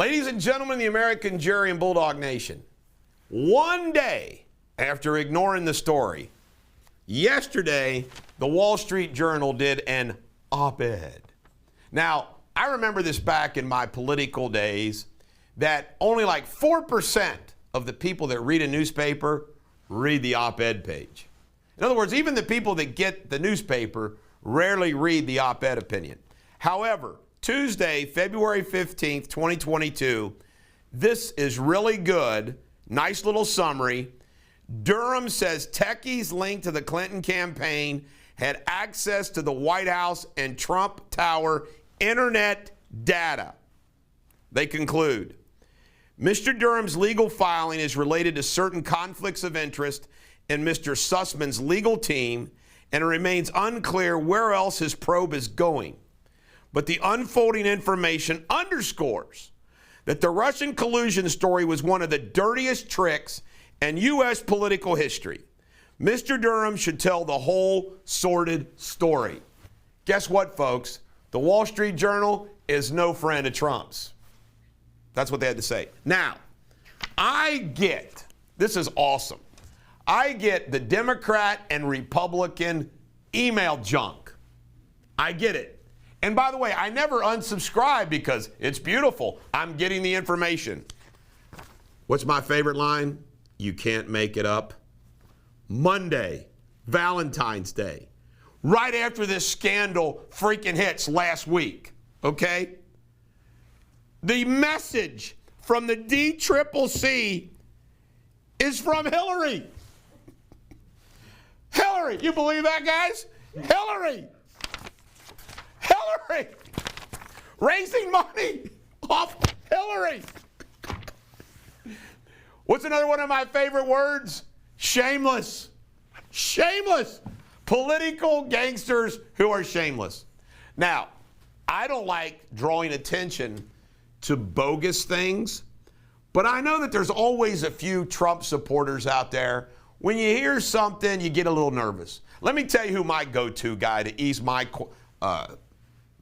Ladies and gentlemen, the American jury and Bulldog Nation, one day after ignoring the story, yesterday, the Wall Street Journal did an op-ed. Now, I remember this back in my political days, that only like 4% of the people that read a newspaper read the op-ed page. In other words, even the people that get the newspaper rarely read the op-ed opinion. However, Tuesday, February 15th, 2022, this is really good. Nice little summary. Durham says techies linked to the Clinton campaign had access to the White House and Trump Tower internet data. They conclude, Mr. Durham's legal filing is related to certain conflicts of interest in Mr. Sussman's legal team, and it remains unclear where else his probe is going. But the unfolding information underscores that the Russian collusion story was one of the dirtiest tricks in U.S. political history. Mr. Durham should tell the whole sordid story. Guess what, folks? The Wall Street Journal is no friend of Trump's. That's what they had to say. Now, I get, this is awesome, I get the Democrat and Republican email junk. I get it. And by the way, I never unsubscribe because it's beautiful. I'm getting the information. What's my favorite line? You can't make it up. Monday, Valentine's Day, right after this scandal freaking hits last week, okay? The message from the DCCC is from Hillary. Hillary, you believe that, guys? Hillary. Hillary. Raising money off Hillary. What's another one of my favorite words? Shameless. Shameless. Political gangsters who are shameless. Now, I don't like drawing attention to bogus things, but I know that there's always a few Trump supporters out there. When you hear something, you get a little nervous. Let me tell you who my go-to guy to ease my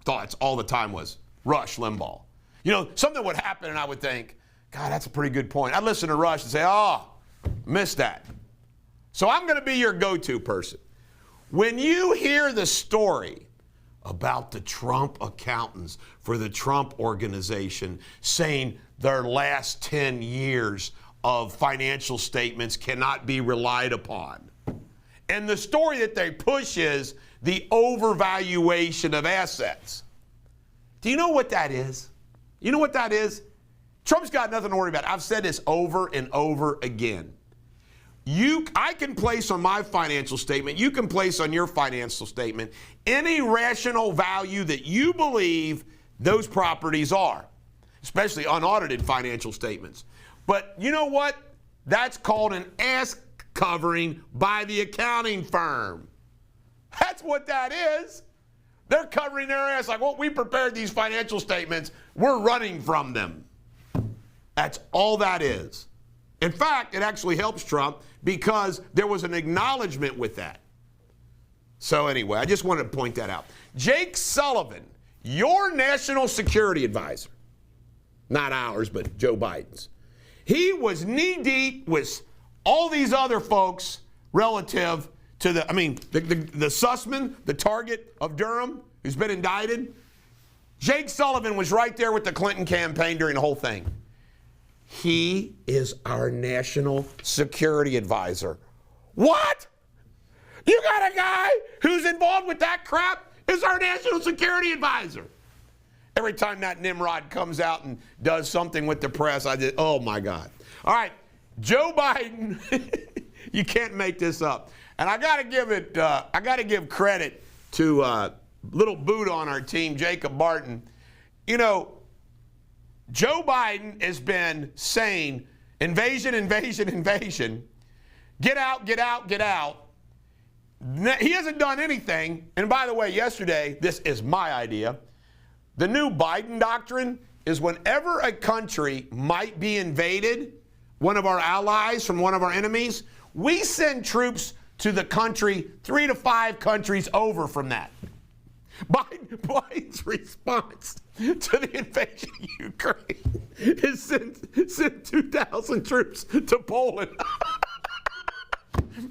thoughts all the time was. Rush Limbaugh. You know, something would happen and I would think, God, that's a pretty good point. I'd listen to Rush and say, oh, missed that. So I'm going to be your go-to person. When you hear the story about the Trump accountants for the Trump organization saying their last 10 years of financial statements cannot be relied upon, and the story that they push is the overvaluation of assets. Do you know what that is? You know what that is? Trump's got nothing to worry about. I've said this over and over again. I can place on my financial statement, you can place on your financial statement any rational value that you believe those properties are, especially unaudited financial statements. But you know what? That's called an ass covering by the accounting firm. That's what that is. They're covering their ass like, well, we prepared these financial statements. We're running from them. That's all that is. In fact, it actually helps Trump because there was an acknowledgement with that. So anyway, I just wanted to point that out. Jake Sullivan, your national security advisor, not ours, but Joe Biden's, he was knee-deep with all these other folks relative to the Sussman, the target of Durham, who's been indicted. Jake Sullivan was right there with the Clinton campaign during the whole thing. He is our national security advisor. What? You got a guy who's involved with that crap is our national security advisor. Every time that Nimrod comes out and does something with the press, I just, oh my God. All right, Joe Biden, you can't make this up. And I got to give credit to little Buddha on our team, Jacob Barton. You know, Joe Biden has been saying invasion, invasion, invasion. Get out, get out, get out. He hasn't done anything. And by the way, yesterday, this is my idea. The new Biden doctrine is whenever a country might be invaded, one of our allies from one of our enemies, we send troops to the country 3 to 5 countries over from that. Biden's response to the invasion of Ukraine is send 2,000 troops to Poland.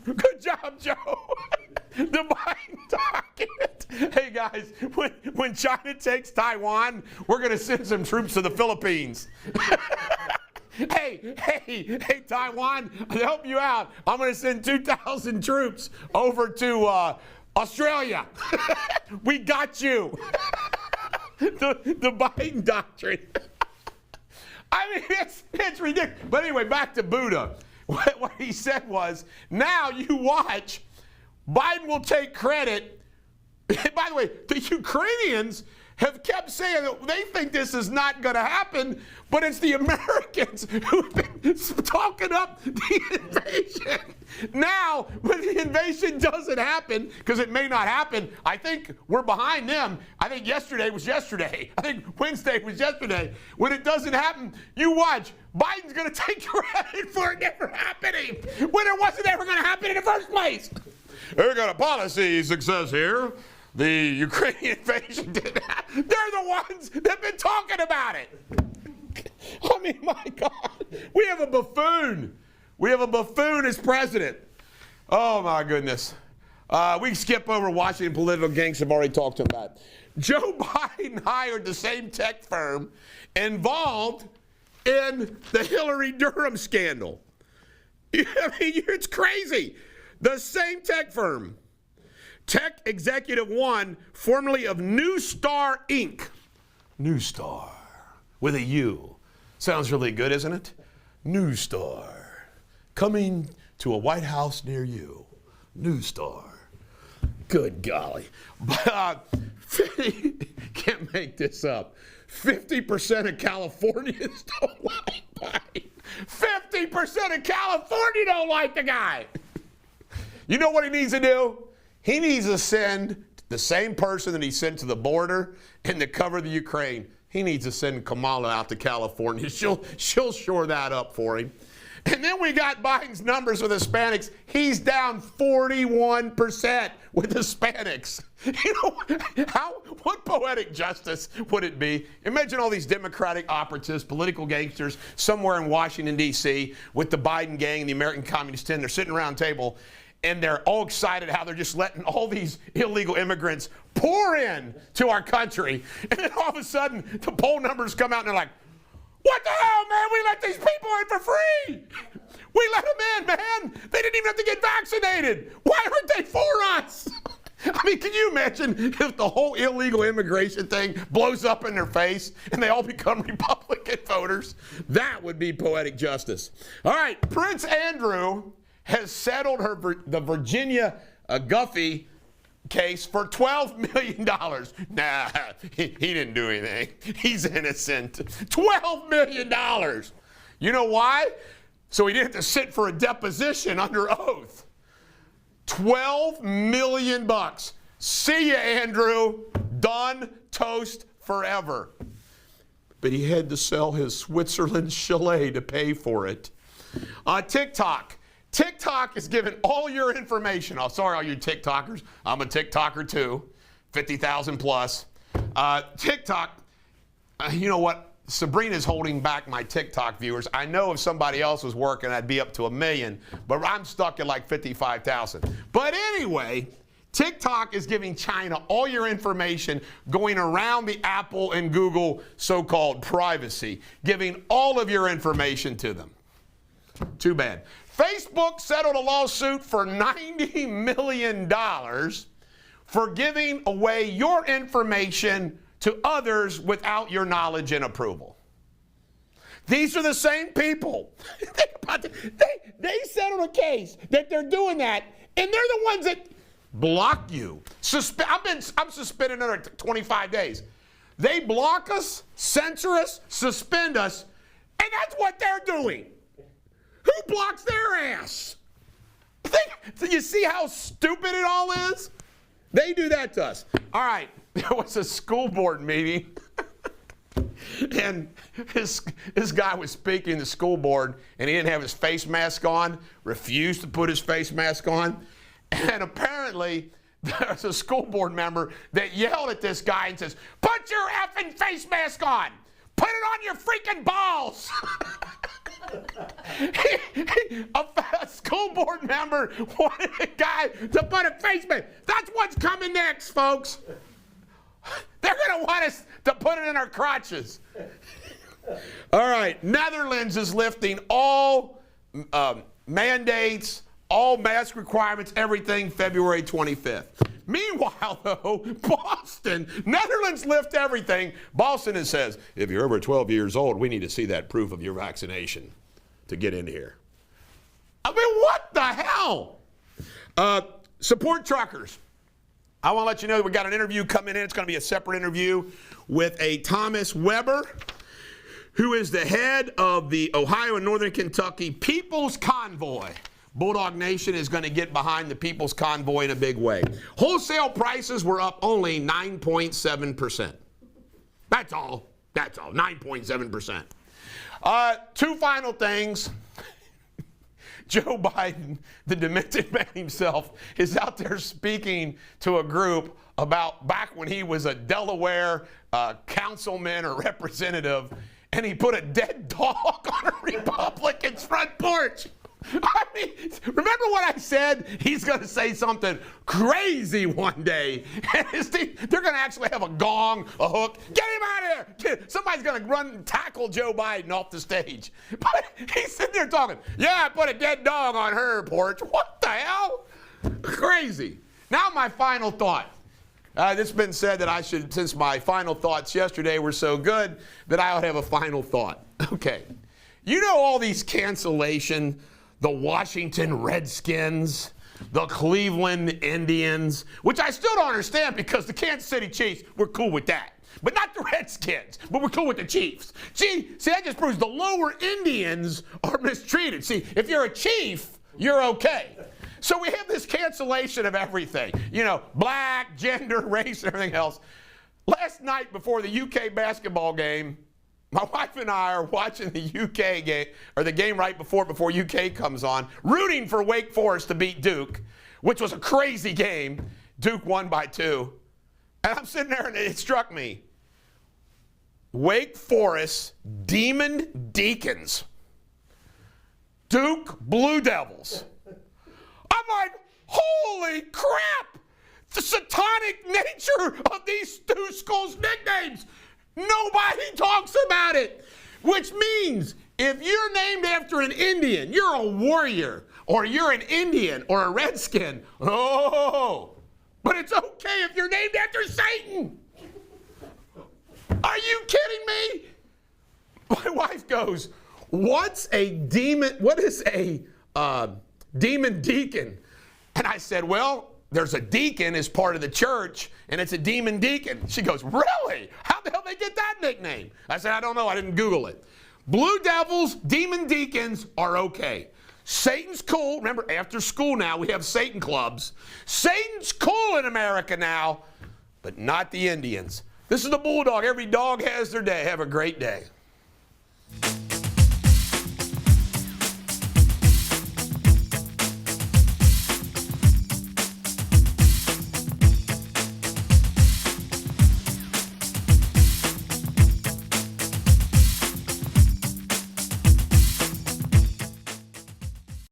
Good job, Joe. The Biden document. Hey, guys, when China takes Taiwan, we're going to send some troops to the Philippines. Hey, Taiwan, to help you out, I'm going to send 2,000 troops over to Australia. We got you. The Biden doctrine. I mean, it's ridiculous. But anyway, back to Buddha. What he said was, now you watch, Biden will take credit. By the way, the Ukrainians have kept saying that they think this is not going to happen, but it's the Americans who've been talking up the invasion. Now, when the invasion doesn't happen, because it may not happen, I think we're behind them. I think yesterday was yesterday. I think Wednesday was yesterday. When it doesn't happen, you watch. Biden's going to take credit for it never happening when it wasn't ever going to happen in the first place. They got a policy success here. The Ukrainian invasion didn't happen. They're the ones that have been talking about it. I mean, my God. We have a buffoon. We have a buffoon as president. Oh, my goodness. We can skip over Washington political gangsters. I've already talked to him about. Joe Biden hired the same tech firm involved in the Hillary Durham scandal. I mean, it's crazy. The same tech firm. Tech Executive One, formerly of New Star Inc. New Star with a U. Sounds really good, isn't it? New Star. Coming to a White House near you. New Star. Good golly. Can't make this up. 50% of Californians don't like Biden. 50% of California don't like the guy. You know what he needs to do? He needs to send the same person that he sent to the border and to cover the Ukraine. He needs to send Kamala out to California. She'll shore that up for him. And then we got Biden's numbers with Hispanics. He's down 41% with Hispanics. You know, what poetic justice would it be? Imagine all these Democratic operatives, political gangsters, somewhere in Washington, D.C., with the Biden gang and the American Communist 10. They're sitting around a table, and they're all excited how they're just letting all these illegal immigrants pour in to our country. And then all of a sudden, the poll numbers come out, and they're like, what the hell, man? We let these people in for free. We let them in, man. They didn't even have to get vaccinated. Why aren't they for us? I mean, can you imagine if the whole illegal immigration thing blows up in their face and they all become Republican voters? That would be poetic justice. All right, Prince Andrew has settled the Virginia Guffey case for $12 million. Nah, he didn't do anything. He's innocent. $12 million. You know why? So he didn't have to sit for a deposition under oath. $12 million. See ya, Andrew. Done. Toast forever. But he had to sell his Switzerland chalet to pay for it. TikTok. TikTok is giving all your information. Oh, sorry, all you TikTokers. I'm a TikToker too. 50,000 plus. TikTok, you know what? Sabrina's holding back my TikTok viewers. I know if somebody else was working, I'd be up to 1 million, but I'm stuck at like 55,000. But anyway, TikTok is giving China all your information, going around the Apple and Google so-called privacy, giving all of your information to them. Too bad. Facebook settled a lawsuit for $90 million for giving away your information to others without your knowledge and approval. These are the same people. They settled a case that they're doing that, and they're the ones that block you. I'm suspended another 25 days. They block us, censor us, suspend us, and that's what they're doing. Who blocks their ass? Do you see how stupid it all is? They do that to us. All right, there was a school board meeting, and this guy was speaking to the school board, and he didn't have his face mask on, refused to put his face mask on, and apparently there's a school board member that yelled at this guy and says, "Put your effing face mask on. Put it on your freaking balls." A school board member wanted a guy to put a face mask. That's what's coming next, folks. They're going to want us to put it in our crotches. All right, Netherlands is lifting all mandates, all mask requirements, everything February 25th. Meanwhile, though, Boston, Netherlands lift everything. Boston says, if you're over 12 years old, we need to see that proof of your vaccination to get in here. I mean, what the hell? Support truckers. I want to let you know that we got an interview coming in. It's going to be a separate interview with a Thomas Weber, who is the head of the Ohio and Northern Kentucky People's Convoy. Bulldog Nation is going to get behind the People's Convoy in a big way. Wholesale prices were up only 9.7%. That's all. That's all. 9.7%. Two final things. Joe Biden, the demented man himself, is out there speaking to a group about back when he was a Delaware councilman or representative, and he put a dead dog on a Republican's front porch. I mean, remember what I said? He's going to say something crazy one day. And they're going to actually have a gong, a hook. Get him out of here. Somebody's going to run and tackle Joe Biden off the stage. But he's sitting there talking, yeah, I put a dead dog on her porch. What the hell? Crazy. Now my final thought. It's been said that I should, since my final thoughts yesterday were so good, that I would have a final thought. Okay. You know all these cancellation, the Washington Redskins, the Cleveland Indians, which I still don't understand because the Kansas City Chiefs, we're cool with that. But not the Redskins, but we're cool with the Chiefs. See, that just proves the lower Indians are mistreated. See, if you're a chief, you're okay. So we have this cancellation of everything. You know, black, gender, race, and everything else. Last night before the UK basketball game, my wife and I are watching the UK game, or the game right before UK comes on, rooting for Wake Forest to beat Duke, which was a crazy game. Duke won by 2. And I'm sitting there and it struck me. Wake Forest Demon Deacons. Duke Blue Devils. I'm like, holy crap! The satanic nature of these two schools' nicknames. Nobody talks about it, which means if you're named after an Indian, you're a warrior, or you're an Indian or a Redskin. Oh, but it's okay if you're named after Satan. Are you kidding me? My wife goes, what's a demon? What is a demon deacon? And I said, well, there's a deacon as part of the church, and it's a demon deacon. She goes, really? How the hell did they get that nickname? I said, I don't know. I didn't Google it. Blue Devils, demon deacons are okay. Satan's cool. Remember, after school now, we have Satan clubs. Satan's cool in America now, but not the Indians. This is the Bulldog. Every dog has their day. Have a great day.